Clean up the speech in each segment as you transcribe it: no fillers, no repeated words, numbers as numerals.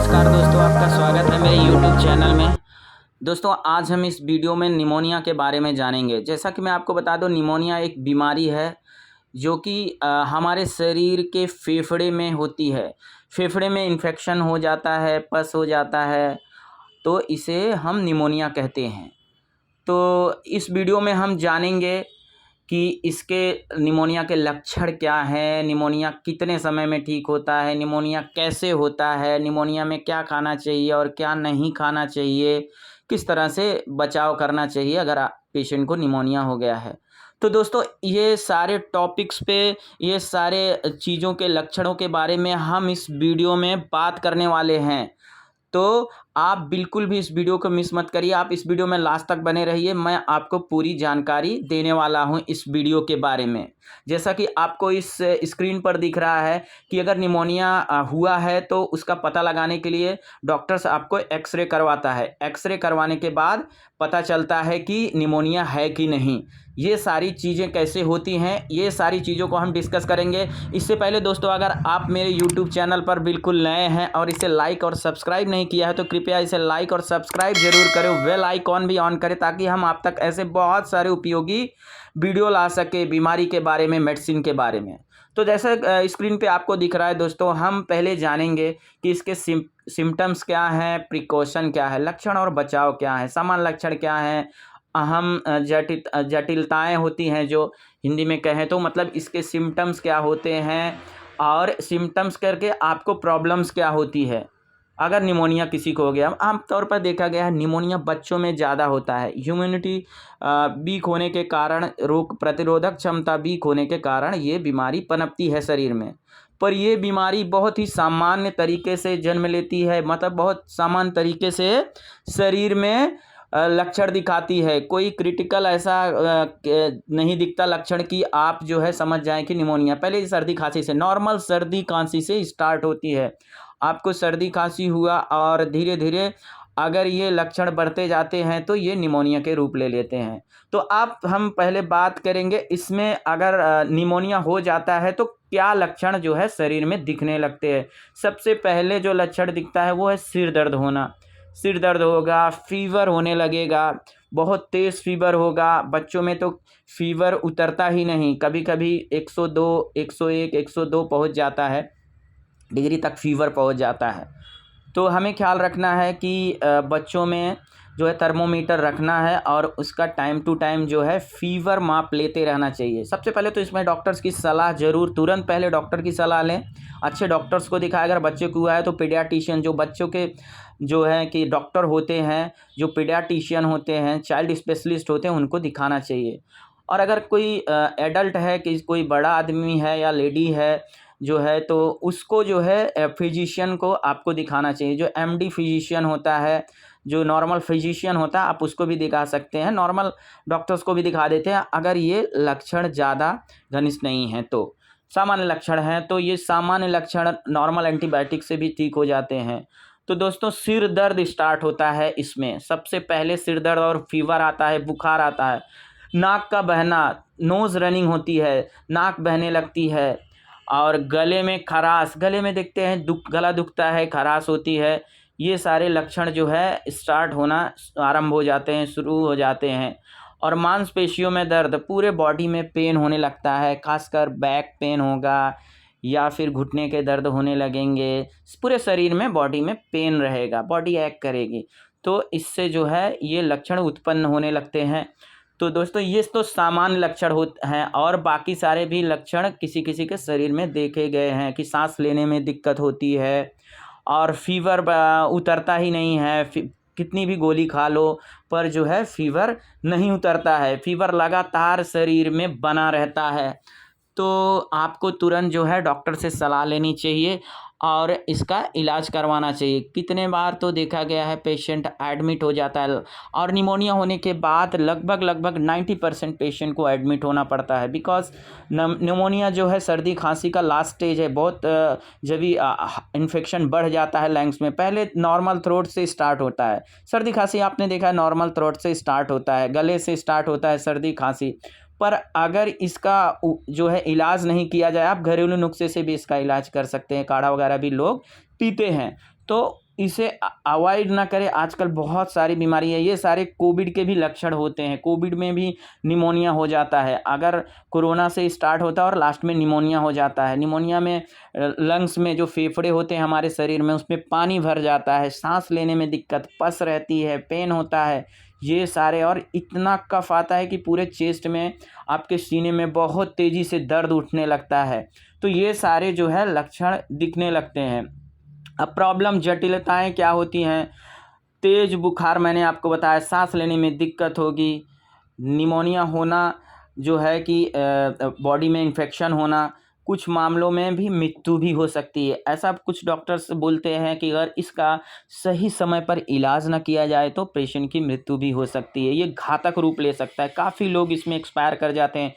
नमस्कार दोस्तों, आपका स्वागत है मेरे YouTube चैनल में। दोस्तों, आज हम इस वीडियो में निमोनिया के बारे में जानेंगे। जैसा कि मैं आपको बता दूं, निमोनिया एक बीमारी है जो कि हमारे शरीर के फेफड़े में होती है। फेफड़े में इन्फेक्शन हो जाता है, पस हो जाता है, तो इसे हम निमोनिया कहते हैं। तो इस वीडियो में हम जानेंगे कि इसके निमोनिया के लक्षण क्या हैं, निमोनिया कितने समय में ठीक होता है, निमोनिया कैसे होता है, निमोनिया में क्या खाना चाहिए और क्या नहीं खाना चाहिए, किस तरह से बचाव करना चाहिए अगर पेशेंट को निमोनिया हो गया है। तो दोस्तों, ये सारे टॉपिक्स पे, ये सारे चीज़ों के लक्षणों के बारे में हम इस वीडियो में बात करने वाले हैं। तो आप बिल्कुल भी इस वीडियो को मिस मत करिए, आप इस वीडियो में लास्ट तक बने रहिए। मैं आपको पूरी जानकारी देने वाला हूं इस वीडियो के बारे में। जैसा कि आपको इस स्क्रीन पर दिख रहा है कि अगर निमोनिया हुआ है तो उसका पता लगाने के लिए डॉक्टर्स आपको एक्सरे करवाता है। एक्सरे करवाने के बाद पता चलता है कि निमोनिया है कि नहीं। ये सारी चीज़ें कैसे होती हैं, ये सारी चीज़ों को हम डिस्कस करेंगे। इससे पहले दोस्तों, अगर आप मेरे YouTube चैनल पर बिल्कुल नए हैं और इसे लाइक और सब्सक्राइब नहीं किया है तो कृपया इसे लाइक और सब्सक्राइब जरूर करें, बेल आइकॉन भी ऑन करें ताकि हम आप तक ऐसे बहुत सारे उपयोगी वीडियो ला सके बीमारी के बारे में, मेडिसिन के बारे में। तो जैसे स्क्रीन पे आपको दिख रहा है दोस्तों, हम पहले जानेंगे कि इसके सिम्टम्स क्या हैं, प्रिकॉशन क्या है, लक्षण और बचाव क्या है, सामान्य लक्षण क्या हैं, अहम जटिलताएं होती हैं जो हिंदी में कहें तो, मतलब इसके सिम्टम्स क्या होते हैं और सिम्टम्स करके आपको प्रॉब्लम्स क्या होती है अगर निमोनिया किसी को हो गया। आमतौर पर देखा गया है निमोनिया बच्चों में ज़्यादा होता है। ह्यूमिनिटी वीक होने के कारण, रोग प्रतिरोधक क्षमता वीक होने के कारण ये बीमारी पनपती है शरीर में। पर ये बीमारी बहुत ही सामान्य तरीके से जन्म लेती है, मतलब बहुत सामान्य तरीके से शरीर में लक्षण दिखाती है। कोई क्रिटिकल ऐसा नहीं दिखता लक्षण कि आप जो है समझ जाएं कि निमोनिया। पहले ही सर्दी खांसी से, नॉर्मल सर्दी खांसी से स्टार्ट होती है। आपको सर्दी खांसी हुआ और धीरे धीरे अगर ये लक्षण बढ़ते जाते हैं तो ये निमोनिया के रूप ले लेते हैं। तो हम पहले बात करेंगे इसमें, अगर निमोनिया हो जाता है तो क्या लक्षण जो है शरीर में दिखने लगते हैं। सबसे पहले जो लक्षण दिखता है वो है सिर दर्द होना। सिर दर्द होगा, फीवर होने लगेगा, बहुत तेज़ फीवर होगा। बच्चों में तो फीवर उतरता ही नहीं, कभी कभी 102, 101, 102 पहुंच जाता है, डिग्री तक फीवर पहुंच जाता है। तो हमें ख्याल रखना है कि बच्चों में जो है थर्मोमीटर रखना है और उसका टाइम टू टाइम जो है फीवर माप लेते रहना चाहिए। सबसे पहले तो इसमें डॉक्टर्स की सलाह जरूर, तुरंत पहले डॉक्टर की सलाह लें, अच्छे डॉक्टर्स को दिखाएं। अगर बच्चे को हुआ है तो पीडियाट्रिशियन, जो बच्चों के जो है कि डॉक्टर होते हैं, जो पीडियाट्रिशियन होते हैं, चाइल्ड स्पेशलिस्ट होते हैं, उनको दिखाना चाहिए। और अगर कोई एडल्ट है, कि कोई बड़ा आदमी है या लेडी है जो है, तो उसको जो है फिजिशियन को आपको दिखाना चाहिए। जो एमडी फिजिशियन होता है, जो नॉर्मल फिजिशियन होता है, आप उसको भी दिखा सकते हैं, नॉर्मल डॉक्टर्स को भी दिखा देते हैं अगर ये लक्षण ज़्यादा घनिष्ठ नहीं हैं। तो सामान्य लक्षण हैं तो ये सामान्य लक्षण नॉर्मल एंटीबायोटिक से भी ठीक हो जाते हैं। तो दोस्तों, सिर दर्द स्टार्ट होता है इसमें, सबसे पहले सिर दर्द और फीवर आता है, बुखार आता है। नाक का बहना, नोज़ रनिंग होती है, नाक बहने लगती है। और गले में खराश, गले में देखते हैं गला दुखता है, खराश होती है। ये सारे लक्षण जो है स्टार्ट होना आरंभ हो जाते हैं, शुरू हो जाते हैं। और मांसपेशियों में दर्द, पूरे बॉडी में पेन होने लगता है, खासकर बैक पेन होगा या फिर घुटने के दर्द होने लगेंगे। पूरे शरीर में, बॉडी में पेन रहेगा, बॉडी ऐक करेगी। तो इससे जो है ये लक्षण उत्पन्न होने लगते हैं। तो दोस्तों, ये तो सामान्य लक्षण होते हैं और बाकी सारे भी लक्षण किसी किसी के शरीर में देखे गए हैं कि सांस लेने में दिक्कत होती है और फीवर उतरता ही नहीं है। कितनी भी गोली खा लो पर जो है फीवर नहीं उतरता है, फीवर लगातार शरीर में बना रहता है। तो आपको तुरंत जो है डॉक्टर से सलाह लेनी चाहिए और इसका इलाज करवाना चाहिए। कितने बार तो देखा गया है पेशेंट एडमिट हो जाता है और निमोनिया होने के बाद लगभग 90% पेशेंट को एडमिट होना पड़ता है। बिकॉज निमोनिया जो है सर्दी खांसी का लास्ट स्टेज है। बहुत जब भी इन्फेक्शन बढ़ जाता है लंग्स में, पहले नॉर्मल थ्रोट से स्टार्ट होता है। सर्दी खांसी आपने देखा है नॉर्मल थ्रोट से स्टार्ट होता है, गले से स्टार्ट होता है सर्दी खांसी। पर अगर इसका जो है इलाज नहीं किया जाए, आप घरेलू नुस्खे से भी इसका इलाज कर सकते हैं, काढ़ा वगैरह भी लोग पीते हैं। तो इसे अवॉइड ना करें। आजकल बहुत सारी बीमारी है, ये सारे कोविड के भी लक्षण होते हैं। कोविड में भी निमोनिया हो जाता है, अगर कोरोना से स्टार्ट होता है और लास्ट में निमोनिया हो जाता है। निमोनिया में लंग्स में जो फेफड़े होते हैं हमारे शरीर में, उसमें पानी भर जाता है, सांस लेने में दिक्कत, पस रहती है, पेन होता है, ये सारे, और इतना कफ आता है कि पूरे चेस्ट में, आपके सीने में बहुत तेज़ी से दर्द उठने लगता है। तो ये सारे जो है लक्षण दिखने लगते हैं। अब प्रॉब्लम जटिलताएं क्या होती हैं? तेज बुखार, मैंने आपको बताया, सांस लेने में दिक्कत होगी, निमोनिया होना जो है कि बॉडी में इन्फेक्शन होना, कुछ मामलों में भी मृत्यु भी हो सकती है। ऐसा कुछ डॉक्टर्स बोलते हैं कि अगर इसका सही समय पर इलाज ना किया जाए तो पेशेंट की मृत्यु भी हो सकती है। ये घातक रूप ले सकता है, काफ़ी लोग इसमें एक्सपायर कर जाते हैं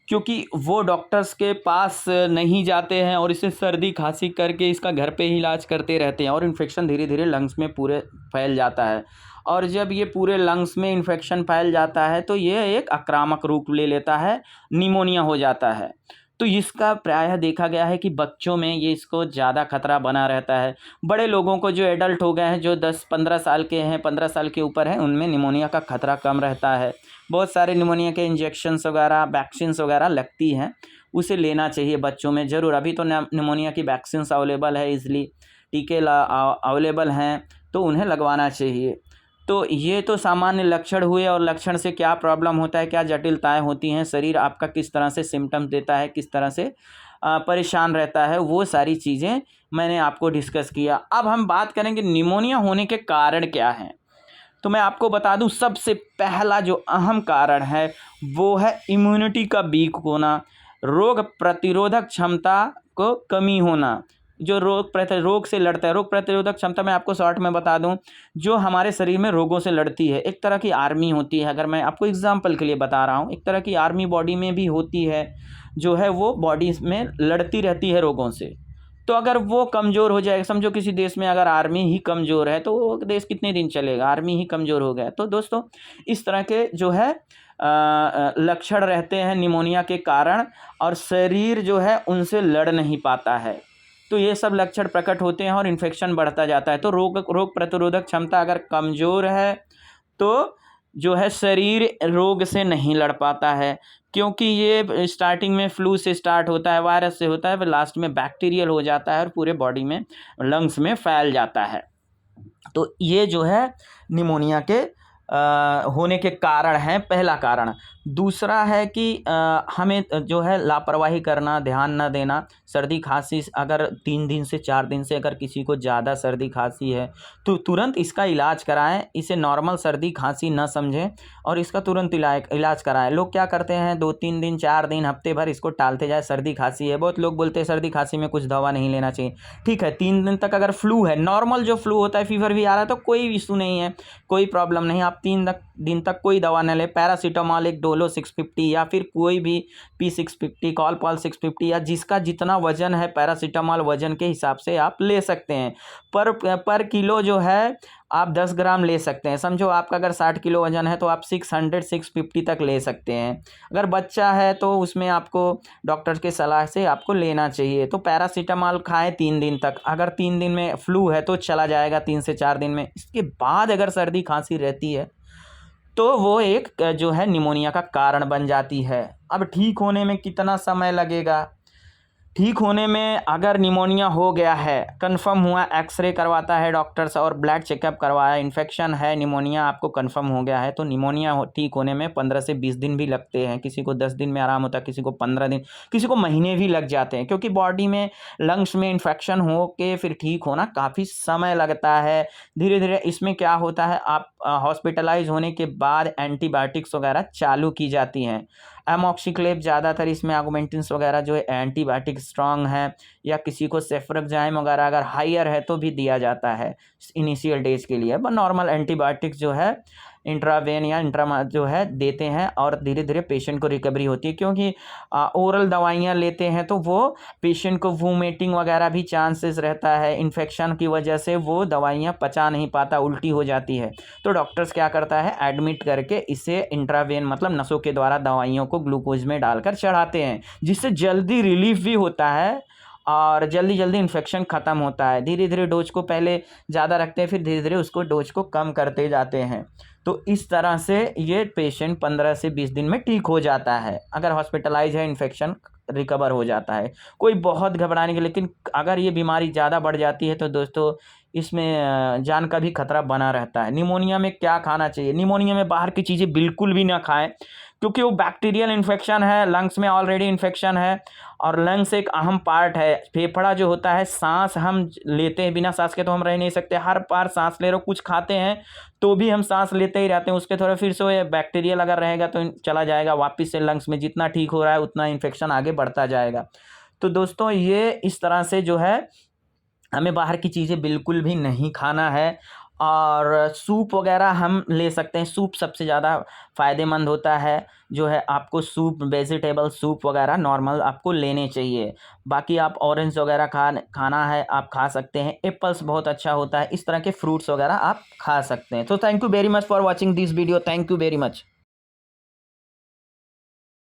क्योंकि वो डॉक्टर्स के पास नहीं जाते हैं और इसे सर्दी खांसी करके इसका घर पे ही इलाज करते रहते हैं, और इन्फेक्शन धीरे धीरे लंग्स में पूरे फैल जाता है। और जब ये पूरे लंग्स में इन्फेक्शन फैल जाता है तो ये एक आक्रामक रूप ले लेता है, निमोनिया हो जाता है। तो इसका प्रायः देखा गया है कि बच्चों में ये इसको ज़्यादा खतरा बना रहता है। बड़े लोगों को, जो एडल्ट हो गए हैं, जो 10-15 साल के हैं, 15 साल के ऊपर हैं, उनमें निमोनिया का खतरा कम रहता है। बहुत सारे निमोनिया के इंजेक्शन्स वगैरह, वैक्सीन्स वगैरह लगती हैं, उसे लेना चाहिए बच्चों में ज़रूर। अभी तो निमोनिया की वैक्सीन्स अवेलेबल है, ईज़िली टीके अवेलेबल हैं, तो उन्हें लगवाना चाहिए। तो ये तो सामान्य लक्षण हुए, और लक्षण से क्या प्रॉब्लम होता है, क्या जटिलताएं होती हैं, शरीर आपका किस तरह से सिम्टम्स देता है, किस तरह से परेशान रहता है, वो सारी चीज़ें मैंने आपको डिस्कस किया। अब हम बात करेंगे निमोनिया होने के कारण क्या हैं। तो मैं आपको बता दूं, सबसे पहला जो अहम कारण है वो है इम्यूनिटी का वीक होना, रोग प्रतिरोधक क्षमता को कमी होना। जो रोग से लड़ता है, रोग प्रतिरोधक क्षमता मैं आपको शॉर्ट में बता दूं, जो हमारे शरीर में रोगों से लड़ती है, एक तरह की आर्मी होती है। अगर मैं आपको एग्जांपल के लिए बता रहा हूं, एक तरह की आर्मी बॉडी में भी होती है, जो है वो बॉडी में लड़ती रहती है रोगों से। तो अगर वो कमज़ोर हो जाएगा, समझो किसी देश में अगर आर्मी ही कमज़ोर है तो वो देश कितने दिन चलेगा, आर्मी ही कमज़ोर हो गया। तो दोस्तों, इस तरह के जो है लक्षण रहते हैं निमोनिया के कारण, और शरीर जो है उनसे लड़ नहीं पाता है। तो ये सब लक्षण प्रकट होते हैं और इन्फेक्शन बढ़ता जाता है। तो रोग प्रतिरोधक क्षमता अगर कमज़ोर है तो जो है शरीर रोग से नहीं लड़ पाता है, क्योंकि ये स्टार्टिंग में फ्लू से स्टार्ट होता है, वायरस से होता है, फिर लास्ट में बैक्टीरियल हो जाता है और पूरे बॉडी में, लंग्स में फैल जाता है। तो ये जो है निमोनिया के होने के कारण हैं, पहला कारण। दूसरा है कि हमें जो है लापरवाही करना, ध्यान न देना। सर्दी खांसी अगर 3 दिन से 4 दिन से अगर किसी को ज़्यादा सर्दी खांसी है तो तुरंत इसका इलाज कराएं। इसे नॉर्मल सर्दी खांसी न समझें और इसका तुरंत इलाज कराएं। लोग क्या करते हैं, 2-3 दिन, 4 दिन, हफ्ते भर इसको टालते जाए। सर्दी खांसी है, बहुत लोग बोलते हैं सर्दी खांसी में कुछ दवा नहीं लेना चाहिए। ठीक है, 3 दिन तक अगर फ्लू है, नॉर्मल जो फ्लू होता है, फीवर भी आ रहा है, तो कोई इशू नहीं है, कोई प्रॉब्लम नहीं। आप 3 दिन तक कोई दवा न ले, पैरासीटामॉल, एक डोलो 650 या फिर कोई भी P650, कॉलपॉल 650, या जिसका जितना वजन है पैरासीटामॉल वजन के हिसाब से आप ले सकते हैं। पर किलो जो है आप 10 ग्राम ले सकते हैं। समझो आपका अगर 60 किलो वजन है तो आप 600-650 तक ले सकते हैं। अगर बच्चा है तो उसमें आपको डॉक्टर के सलाह से आपको लेना चाहिए। तो पैरासीटामॉल खाएं 3 दिन तक। अगर 3 दिन में फ्लू है तो चला जाएगा 3 से 4 दिन में। इसके बाद अगर सर्दी खांसी रहती है तो वो एक जो है निमोनिया का कारण बन जाती है। अब ठीक होने में कितना समय लगेगा? ठीक होने में, अगर निमोनिया हो गया है, कंफर्म हुआ, एक्सरे करवाता है डॉक्टर्स और ब्लड चेकअप करवाया, इन्फेक्शन है, निमोनिया आपको कंफर्म हो गया है, तो निमोनिया ठीक होने में 15 से 20 दिन भी लगते हैं। किसी को 10 दिन में आराम होता है, किसी को 15 दिन, किसी को महीने भी लग जाते हैं, क्योंकि बॉडी में, लंग्स में इन्फेक्शन हो के फिर ठीक होना काफ़ी समय लगता है। धीरे धीरे इसमें क्या होता है, आप हॉस्पिटलाइज होने के बाद एंटीबायोटिक्स वगैरह चालू की जाती हैं। एमॉक्सिक्लेव ज़्यादातर इसमें, ऑगमेंटिन्स वगैरह जो है एंटीबायोटिक स्ट्रॉन्ग है, या किसी को सेफ्रोक्साइम वगैरह अगर हायर है तो भी दिया जाता है इनिशियल डेज के लिए। बट नॉर्मल एंटीबायोटिक्स जो है इंट्रावेन या इंट्रा जो है देते हैं, और धीरे धीरे पेशेंट को रिकवरी होती है। क्योंकि ओरल दवाइयाँ लेते हैं तो वो पेशेंट को वोमिटिंग वगैरह भी चांसेस रहता है। इन्फेक्शन की वजह से वो दवाइयाँ पचा नहीं पाता, उल्टी हो जाती है। तो डॉक्टर्स क्या करता है, एडमिट करके इसे इंट्रावेन मतलब नसों के द्वारा दवाइयों को ग्लूकोज में डालकर चढ़ाते हैं, जिससे जल्दी रिलीफ भी होता है और जल्दी जल्दी इन्फेक्शन ख़त्म होता है। धीरे धीरे डोज को पहले ज़्यादा रखते हैं, फिर धीरे धीरे उसको डोज को कम करते जाते हैं। तो इस तरह से ये पेशेंट 15 से 20 दिन में ठीक हो जाता है। अगर हॉस्पिटलाइज है, इन्फेक्शन रिकवर हो जाता है। कोई बहुत घबराने की, लेकिन अगर ये बीमारी ज़्यादा बढ़ जाती है तो दोस्तों इसमें जान का भी खतरा बना रहता है। निमोनिया में क्या खाना चाहिए? निमोनिया में बाहर की चीज़ें बिल्कुल भी ना खाएं, क्योंकि वो बैक्टीरियल इन्फेक्शन है, लंग्स में ऑलरेडी इन्फेक्शन है। और लंग्स एक अहम पार्ट है। फेफड़ा जो होता है, सांस हम लेते हैं, बिना सांस के तो हम रह नहीं सकते। हर बार सांस ले रहे हो, कुछ खाते हैं तो भी हम सांस लेते ही रहते हैं, उसके थोड़ा फिर से ये बैक्टीरियल अगर रहेगा तो चला जाएगा वापस से लंग्स में। जितना ठीक हो रहा है उतना इन्फेक्शन आगे बढ़ता जाएगा। तो दोस्तों ये इस तरह से जो है हमें बाहर की चीज़ें बिल्कुल भी नहीं खाना है। और सूप वगैरह हम ले सकते हैं। सूप सबसे ज़्यादा फ़ायदेमंद होता है, जो है आपको सूप, वेजिटेबल सूप वगैरह नॉर्मल आपको लेने चाहिए। बाकी आप ऑरेंज वगैरह खाना है आप खा सकते हैं। एप्पल्स बहुत अच्छा होता है। इस तरह के फ्रूट्स वगैरह आप खा सकते हैं। तो thank you very much for watching this video. Thank you very much.